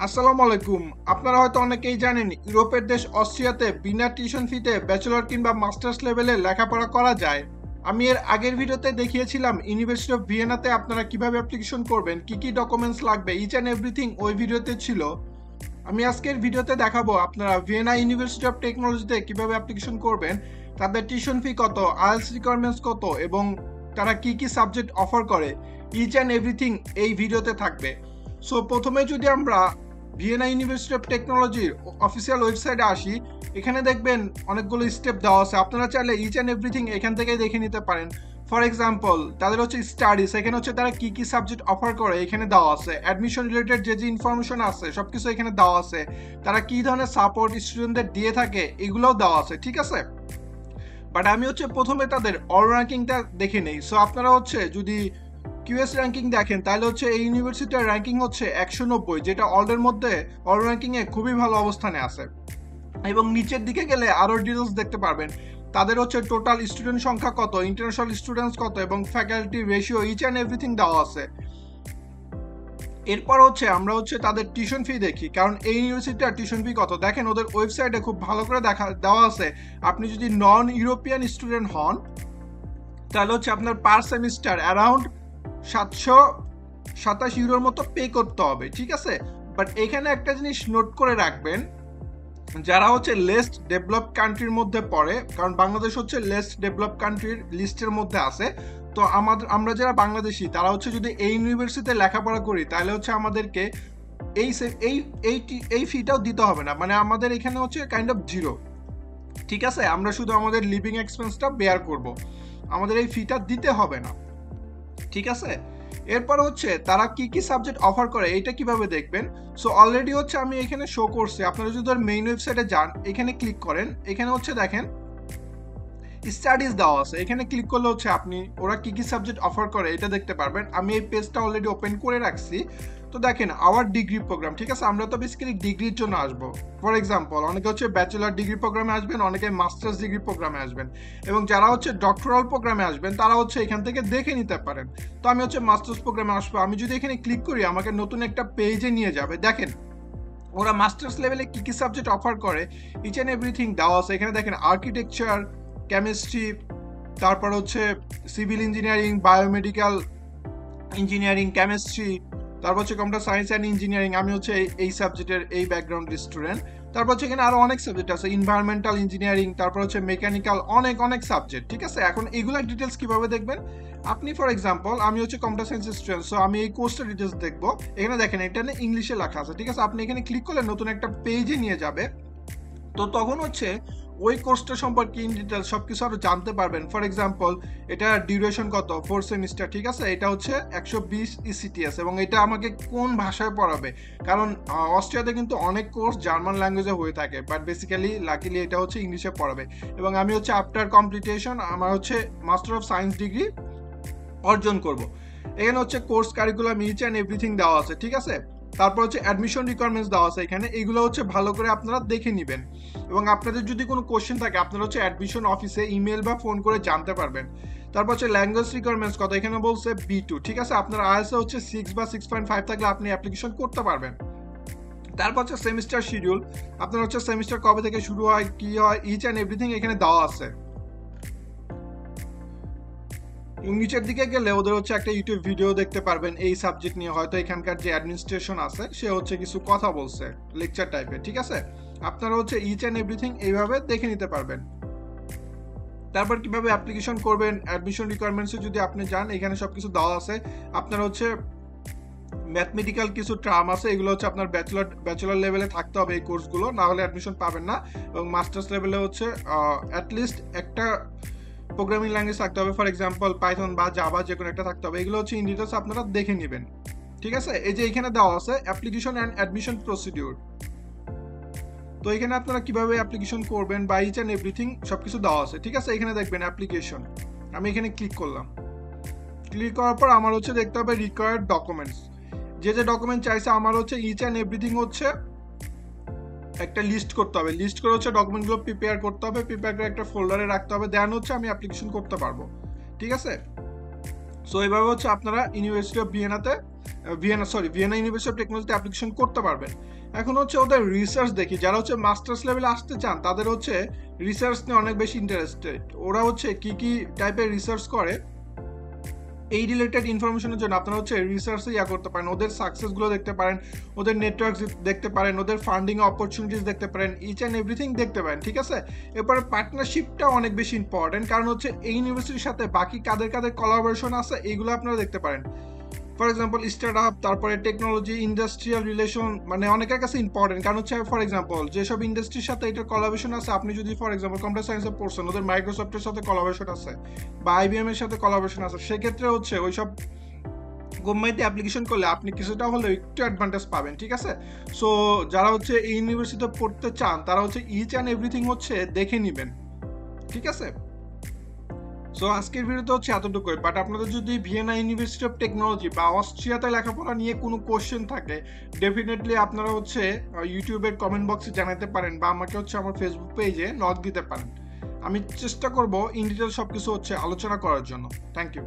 আসসালামু আলাইকুম। আপনারা হয়তো অনেকেই জানেন ইউরোপের দেশ অস্ট্রিয়াতে বিনা টিউশন ফিতে ব্যাচেলর কিংবা মাস্টার্স লেভেলে লেখাপড়া করা যায়। আমি এর আগের ভিডিওতে দেখিয়েছিলাম ইউনিভার্সিটি অফ ভিয়েনাতে আপনারা কিভাবে অ্যাপ্লিকেশন করবেন, কি কি ডকুমেন্টস লাগবে, ইচ অ্যান্ড এভরিথিং ওই ভিডিওতে ছিল। আমি আজকের ভিডিওতে দেখাবো আপনারা ভিয়েনা ইউনিভার্সিটি অফ টেকনোলজিতে কিভাবে অ্যাপ্লিকেশন করবেন, তাদের টিউশন ফি কত, আইএলটিএস রিকোয়ারমেন্টস কত এবং তারা কি কি সাবজেক্ট অফার করে, ইচ অ্যান্ড এভরিথিং এই ভিডিওতে থাকবে। সো প্রথমে যদি আমরা ভিয়েনা ইউনিভার্সিটি অফ টেকনোলজির অফিসিয়াল ওয়েবসাইটে আসি, এখানে দেখবেন অনেকগুলো স্টেপ দেওয়া আছে। আপনারা চাইলে ইচ অ্যান্ড এভরিথিং এখান থেকেই দেখে নিতে পারেন। ফর এক্সাম্পল তাদের হচ্ছে স্টাডিজ, এখানে হচ্ছে তারা কি কি সাবজেক্ট অফার করে এখানে দেওয়া আছে। অ্যাডমিশন রিলেটেড যে যে ইনফরমেশন আছে সবকিছু এখানে দেওয়া আছে। তারা কি ধরনের সাপোর্ট স্টুডেন্টদের দিয়ে থাকে এগুলোও দেওয়া আছে, ঠিক আছে। বাট আমি হচ্ছে প্রথমে তাদের অল র্যাঙ্কিংটা দেখে নেই। সো আপনারা হচ্ছে যদি কিউএস র্যাঙ্কিং দেখেন তাহলে হচ্ছে এই ইউনিভার্সিটির র্যাঙ্কিং হচ্ছে 190, যেটা অলরের মধ্যে অল র্যাঙ্কিংয়ে খুবই ভালো অবস্থানে আছে। এবং নিচের দিকে গেলে আরও ডিটেলস দেখতে পারবেন। তাদের হচ্ছে টোটাল স্টুডেন্ট সংখ্যা কত, ইন্টারন্যাশনাল স্টুডেন্টস কত এবং faculty ratio each and everything দেওয়া আছে। এরপর হচ্ছে আমরা হচ্ছে তাদের টিউশন ফি দেখি, কারণ এই ইউনিভার্সিটির টিউশন ফি কত দেখেন ওদের ওয়েবসাইটে খুব ভালো করে দেওয়া আছে। আপনি যদি নন ইউরোপিয়ান স্টুডেন্ট হন তাহলে হচ্ছে আপনার পার সেমিস্টার অ্যারাউন্ড 727 ইউরোর মতো পে করতে হবে, ঠিক আছে। বাট এখানে একটা জিনিস নোট করে রাখবেন, যারা হচ্ছে লেস্ট ডেভেলপ কান্ট্রির মধ্যে পড়ে, কারণ বাংলাদেশ হচ্ছে লেস্ট ডেভেলপ কান্ট্রির লিস্টের মধ্যে আছে। তো আমরা যারা বাংলাদেশি তারা হচ্ছে যদি এই ইউনিভার্সিটিতে লেখাপড়া করি তাহলে হচ্ছে আমাদেরকে এই এই এই ফিটাও দিতে হবে না, মানে আমাদের এখানে হচ্ছে কাইন্ড অফ জিরো, ঠিক আছে। আমরা শুধু আমাদের লিভিং এক্সপেন্সটা বেয়ার করব, আমাদের এই ফিটা দিতে হবে না, ঠিক আছে। এরপর হচ্ছে তারা কি কি সাবজেক্ট অফার করে এটা কিভাবে দেখবেন। সো অলরেডি হচ্ছে আমি এখানে শো করছি, আপনারা যদি মেইন ওয়েবসাইটে যান এখানে ক্লিক করেন, এখানে হচ্ছে দেখেন স্টাডিজ দেওয়া আছে। এখানে ক্লিক করলে হচ্ছে আপনি ওরা কি কি সাবজেক্ট অফার করে এটা দেখতে পারবেন। আমি এই পেজটা অলরেডি ওপেন করে রাখছি। তো দেখেন আওয়ার ডিগ্রি প্রোগ্রাম, ঠিক আছে, আমরা তো বেসিক্যালি ডিগ্রির জন্য আসবো। ফর এক্সাম্পল অনেকে হচ্ছে ব্যাচেলার ডিগ্রি প্রোগ্রামে আসবেন, অনেকে মাস্টার্স ডিগ্রি প্রোগ্রামে আসবেন এবং যারা হচ্ছে ডক্টরাল প্রোগ্রামে আসবেন তারা হচ্ছে এখান থেকে দেখে নিতে পারেন। তো আমি হচ্ছে মাস্টার্স প্রোগ্রামে আসবো, আমি যদি এখানে ক্লিক করি আমাকে নতুন একটা পেজে নিয়ে যাবে। দেখেন ওরা মাস্টার্স লেভেলে কি কি সাবজেক্ট অফার করে ইচ অ্যান্ড এভরিথিং দেওয়া আছে। এখানে দেখেন আর্কিটেকচার, কেমিস্ট্রি, তারপর হচ্ছে civil engineering, biomedical engineering, chemistry, তারপর হচ্ছে কম্পিউটার সায়েন্স অ্যান্ড ইঞ্জিনিয়ারিং। আমি হচ্ছে এই সাবজেক্টের এই ব্যাকগ্রাউন্ডের স্টুডেন্ট। তারপর হচ্ছে এখানে আরো অনেক সাবজেক্ট আছে, ইনভায়রনমেন্টাল ইঞ্জিনিয়ারিং, তারপর হচ্ছে মেকানিক্যাল, অনেক অনেক সাবজেক্ট, ঠিক আছে। এখন এগুলোর ডিটেলস কিভাবে দেখবেন আপনি, ফর এক্সাম্পল আমি হচ্ছে কম্পিউটার সায়েন্স স্টুডেন্ট, সো আমি এই কোর্সটার ডিটেলস দেখবো। এখানে দেখেন এটা ইংলিশে লেখা আছে, ঠিক আছে। আপনি এখানে ক্লিক করলে নতুন একটা পেজে নিয়ে যাবে। তো তখন হচ্ছে ওই কোর্সটা সম্পর্কে ইন ডিটেল সবকিছু আরো জানতে পারবেন। ফর এক্সাম্পল এটা ডিউরেশন কত, 4 সেমিস্টার, ঠিক আছে। এটা হচ্ছে 120 ইসিটিএস এবং এটা আমাকে কোন ভাষায় পড়াবে, কারণ অস্ট্রিয়াতে কিন্তু অনেক কোর্স জার্মান ল্যাঙ্গুয়েজে হয়ে থাকে, বাট বেসিক্যালি লাকিলি এটা হচ্ছে ইংলিশে পড়াবে। এবং আমি হচ্ছে আফটার কমপ্লিটেশন আমার হচ্ছে মাস্টার অফ সায়েন্স ডিগ্রি অর্জন করব। এখানে হচ্ছে course curriculum each and everything দেওয়া আছে, ঠিক আছে। তারপর হচ্ছে অ্যাডমিশন রিকোয়ারমেন্টস দেওয়া আছে এখানে, এগুলো হচ্ছে ভালো করে আপনারা দেখে নেবেন। এবং আপনাদের যদি কোনো কোশ্চেন থাকে আপনারা হচ্ছে অ্যাডমিশন অফিসে ইমেল বা ফোন করে জানতে পারবেন। তারপর হচ্ছে ল্যাঙ্গুয়েজ রিকোয়ারমেন্টস কথা এখানে বলছে B2, ঠিক আছে। আপনার আইএলটিএস হচ্ছে 6 বা 6.5 থাকলে আপনি অ্যাপ্লিকেশন করতে পারবেন। তারপর হচ্ছে সেমিস্টার শিডিউল, আপনার হচ্ছে সেমিস্টার কবে থেকে শুরু হয়, কি হয়, ইচ অ্যান্ড এভরিথিং এখানে দেওয়া আছে। নিচের দিকে গেলে ওদের হচ্ছে একটা ইউটিউব ভিডিও দেখতে পারবেন এই সাবজেক্ট নিয়ে, হয়তো এখানকার যে অ্যাডমিনিস্ট্রেশন আছে সে হচ্ছে কিছু কথা বলছে লেকচার টাইপের, ঠিক আছে। আপনারা হচ্ছে ইচ অ্যান্ড এভরিথিং এইভাবে দেখে নিতে পারবেন। তারপর কিভাবে অ্যাপ্লিকেশন করবেন, অ্যাডমিশন রিকোয়ারমেন্টসে যদি আপনি যান এখানে সবকিছু দেওয়া আছে। আপনার হচ্ছে ম্যাথমেটিক্যাল কিছু টার্ম আছে, এগুলো হচ্ছে আপনার ব্যাচেলর লেভেলে থাকতে হবে এই কোর্সগুলো, না হলে অ্যাডমিশন পাবেন না। এবং মাস্টার্স লেভেলে হচ্ছে অ্যাটলিস্ট একটা প্রোগ্রামিং ল্যাঙ্গুয়েজ থাকতে হবে, ফর এক্সাম্পল পাইথন বা জাভা, যে কোনো একটা থাকতে হবে। এগুলো হচ্ছে ইন ডিটেলস আপনারা দেখে নেবেন, ঠিক আছে। এই যে এখানে দেওয়া আছে অ্যাপ্লিকেশন অ্যান্ড অ্যাডমিশন প্রসিডিউর, তো এখানে আপনারা কিভাবে অ্যাপ্লিকেশন করবেন বা ইচ অ্যান্ড এভরিথিং সবকিছু দেওয়া আছে, ঠিক আছে। এখানে দেখবেন অ্যাপ্লিকেশন, আমি এখানে ক্লিক করলাম। ক্লিক করার পর আমার হচ্ছে দেখতে হবে রিকোয়ার্ড ডকুমেন্টস, যে যে ডকুমেন্ট চাইছে আমার হচ্ছে ইচ অ্যান্ড এভরিথিং হচ্ছে একটা লিস্ট করতে হবে। লিস্ট করে হচ্ছে ডকুমেন্টগুলো প্রিপেয়ার করতে হবে, প্রিপেয়ার করে একটা ফোল্ডারে রাখতে হবে, দেন হচ্ছে আমি অ্যাপ্লিকেশন করতে পারবো, ঠিক আছে। সো এইভাবে হচ্ছে আপনারা university of Vienna university of টেকনোলজিতে অ্যাপ্লিকেশন করতে পারবেন। এখন হচ্ছে ওদের রিসার্চ দেখি, যারা হচ্ছে মাস্টার্স লেভেলে আসতে চান তাদের হচ্ছে রিসার্চ নিয়ে অনেক বেশি ইন্টারেস্টেড। ওরা হচ্ছে কি কি টাইপের রিসার্চ করে এই রিলেটেড ইনফরমেশনের জন্য আপনারা হচ্ছে রিসার্চে করতে পারেন, ওদের সাকসেসগুলো দেখতে পারেন, ওদের নেটওয়ার্ক দেখতে পারেন, ওদের ফান্ডিং অপরচুনিটিস দেখতে পারেন, ইচ অ্যান্ড এভরিথিং দেখতে পারেন, ঠিক আছে। এরপরে পার্টনারশিপটা অনেক বেশি ইম্পর্টেন্ট, কারণ হচ্ছে এই ইউনিভার্সিটির সাথে বাকি কাদের কাদের কোলাবোরেশন আছে এইগুলো আপনারা দেখতে পারেন। ফর এক্সাম্পল স্টার্ট আপ, তারপরে টেকনোলজি, ইন্ডাস্ট্রিয়াল রিলেশন, মানে অনেকের কাছে ইম্পর্টেন্ট, কারণ হচ্ছে ফর এক্সাম্পল যেসব ইন্ডাস্ট্রির সাথে এটার কোলাবোরেশন আছে, আপনি যদি ফর এক্সাম্পল কম্পিউটার সায়েন্সে পড়ছেন, ওদের মাইক্রোসফটের সাথে কোলাবোরেশন আছে বা আইবিএম এর সাথে কোলাবোরেশন আছে, সেক্ষেত্রে হচ্ছে ওইসব কোম্পানিতে অ্যাপ্লিকেশন করলে আপনি কিছুটা হলেও একটু অ্যাডভান্টেজ পাবেন, ঠিক আছে। সো যারা হচ্ছে এই ইউনিভার্সিটিতে পড়তে চান তারা হচ্ছে ইচ অ্যান্ড এভরিথিং হচ্ছে দেখে নেবেন, ঠিক আছে। সো আজকের ভিডিওতে হচ্ছে এতটুকুই, বাট আপনাদের যদি ভিয়েনা ইউনিভার্সিটি অফ টেকনোলজি বা অস্ট্রিয়াতে লেখাপড়া নিয়ে কোনো কোশ্চেন থাকে ডেফিনেটলি আপনারা হচ্ছে ইউটিউবের কমেন্ট বক্সে জানাতে পারেন বা আমাকে হচ্ছে আমার ফেসবুক পেজে নক দিতে পারেন। আমি চেষ্টা করব ইন ডিটেল সবকিছু হচ্ছে আলোচনা করার জন্য। Thank you.